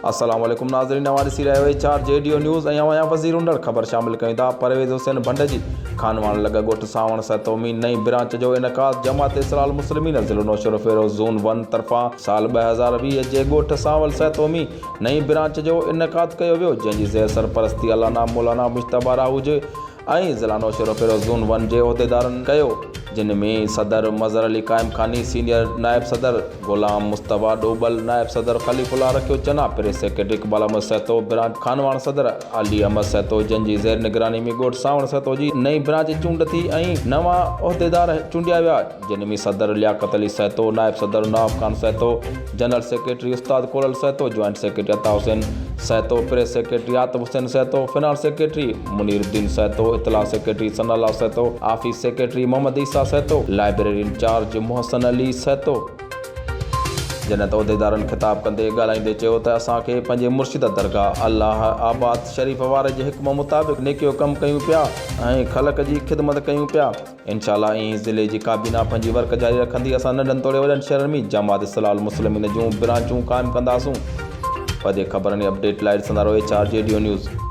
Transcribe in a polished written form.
अस्सलाम वालेकुम नाज़रीन, नवां ॾिसी रहियो HRJDO न्यूज़ ऐं आहियां वज़ीर उंडर। ख़बर शामिल कयूं था परवेज़ हुसैन भंड जी खानवान लॻ ॻोठ सावण सतोमी नई ब्रांच जो इनकाद जमात इस्लाह मुस्लिमीन ज़िलो नौशरो फेरोज़ ज़ोन 1 तरफ़ां साल 2020 जे ॻोठ सावल सतोमी नई ब्रांच जो इनकाद कयो वियो, जंहिंजी ज़ेर सरपरस्ती अलाना मौलाना मुश्तबा राहुजे ऐं ज़िला नौशरो फेरोज़ ज़ोन 1 जे उहिदेदारनि कयो, जिन में सदर मज़र अली क़ाइम खानी, सीनियर नायब सदर ग़ुलाम मुस्तफ़ा डोबल, नायब सदर Khalifullah Rakhio Chana, press secretary Iqbal Ahmed Sahito, branch Khanwan सदर अली अहमद सहतो, जंहिंजी ज़ेर निगरानी में ॻोठ सावण सहतो जी नई ब्रांच चूंड थी ऐं नवां उहिदेदार चूंडिया विया, जिन में सदर लियाकत अली सहतो, नायब सदर Nawab Khan Sahito, general secretary Ustad Koral Sahito, joint secretary Ata Hussain Sahito, press secretary Atif Hussain Sahito, finance secretary Muniruddin Sahito, इतला secretary Sanaullah Sahito, office secretary Mohammad Isa Sahito, library incharge Mohsin Ali Sahito. जिन त उहिदेदारनि ख़िताब कंदे ॻाल्हाईंदे चयो त असांखे पंहिंजे मुर्शिद दरगाह अल्लाह आबाद शरीफ़ वारे जे हिकम मुताबिक़ नेकियो कमु कयूं पिया ऐं ख़लक़ जी ख़िदमत कयूं पिया। इंशाअल्लाह ईअं ज़िले जी काबीना पंहिंजी वर्क जारी रखंदी। असां नंढनि तोड़े वॾनि शहरनि में जमात इस्लाह मुस्लिमीन जूं ब्रांचूं क़ाइमु कंदासूं। वधीक ख़बरनि जी अपडेट लाइ ॾिसंदा रहो HRJDO न्यूज़।